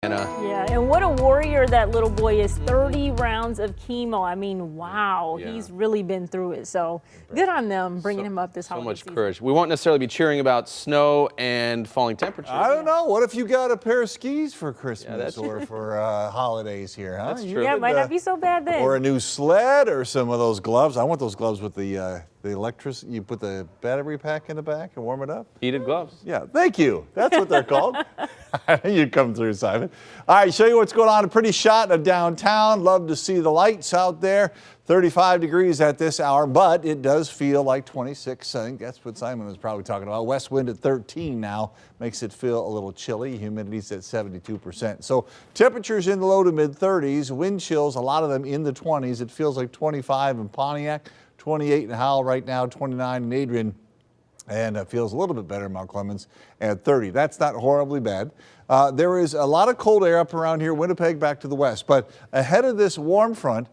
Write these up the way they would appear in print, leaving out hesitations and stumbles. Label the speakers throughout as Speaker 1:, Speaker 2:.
Speaker 1: Yeah, and what a warrior that little boy is. 30 rounds of chemo. I mean, wow, he's really been through it. So good on them bringing him up this holiday
Speaker 2: So much
Speaker 1: season.
Speaker 2: courage. We won't necessarily be cheering about snow and falling temperatures.
Speaker 3: I don't know. What if you got a pair of skis for Christmas
Speaker 2: Yeah,
Speaker 3: or for holidays here, huh?
Speaker 2: That's true.
Speaker 1: Yeah, it might not be so bad then.
Speaker 3: Or a new sled or some of those gloves. I want those gloves with the electricity. You put the battery pack in the back and warm it up.
Speaker 2: Heated gloves.
Speaker 3: Yeah, thank you. That's what they're called. You come through, Simon. All right, show you what's going on. A pretty shot of downtown. Love to see the lights out there. 35 degrees at this hour, but it does feel like 26. I think that's what Simon was probably talking about. West wind at 13 now makes it feel a little chilly. Humidity's at 72%. So temperatures in the low to mid 30s. Wind chills, a lot of them in the 20s. It feels like 25 in Pontiac, 28 in Howell right now, 29 in Adrian. And it feels a little bit better in Mount Clemens at 30. That's not horribly bad. There is a lot of cold air up around here, Winnipeg back to the west. But ahead of this warm front,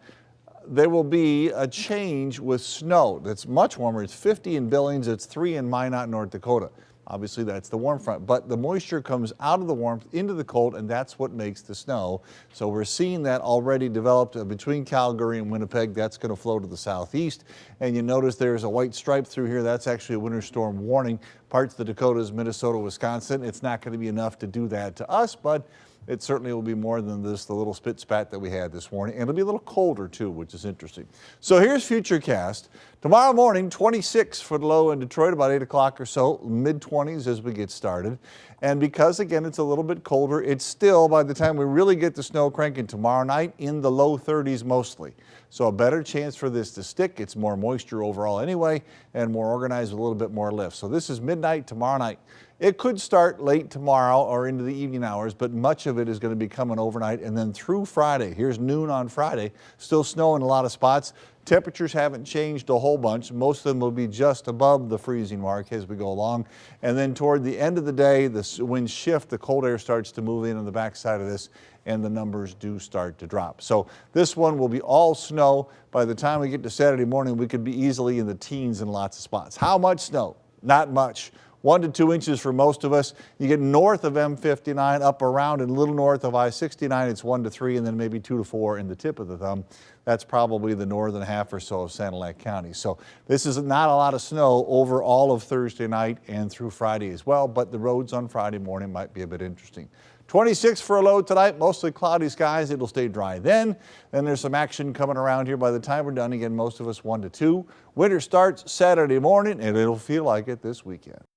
Speaker 3: there will be a change with snow that's much warmer. It's 50 in Billings. It's 3 in Minot, North Dakota. Obviously, that's the warm front, but the moisture comes out of the warmth into the cold, and that's what makes the snow. So we're seeing that already developed between Calgary and Winnipeg. That's going to flow to the southeast, and you notice there's a white stripe through here. That's actually a winter storm warning. Parts of the Dakotas, Minnesota, Wisconsin. It's not going to be enough to do that to us, but it certainly will be more than the little spit spat that we had this morning. And it'll be a little colder too, which is interesting. So here's Futurecast. Tomorrow morning, 26 for the low in Detroit, about 8 o'clock or so, mid-20s as we get started. And because, again, it's a little bit colder, it's still, by the time we really get the snow cranking tomorrow night, in the low 30s mostly. So a better chance for this to stick. It's more moisture overall anyway, and more organized with a little bit more lift. So this is midnight tomorrow night. It could start late tomorrow or into the evening hours, but much of it is going to be coming overnight and then through Friday. Here's noon on Friday. Still snow in a lot of spots. Temperatures haven't changed a whole bunch. Most of them will be just above the freezing mark as we go along. And then toward the end of the day, the winds shift, the cold air starts to move in on the backside of this, and the numbers do start to drop. So this one will be all snow. By the time we get to Saturday morning, we could be easily in the teens in lots of spots. How much snow? Not much. 1 to 2 inches for most of us. You get north of M59, up around and a little north of I-69, it's 1 to 3, and then maybe 2 to 4 in the tip of the thumb. That's probably the northern half or so of Sanilac County. So this is not a lot of snow over all of Thursday night and through Friday as well, but the roads on Friday morning might be a bit interesting. 26 for a low tonight, mostly cloudy skies. It'll stay dry then. Then there's some action coming around here by the time we're done. Again, most of us 1 to 2. Winter starts Saturday morning, and it'll feel like it this weekend.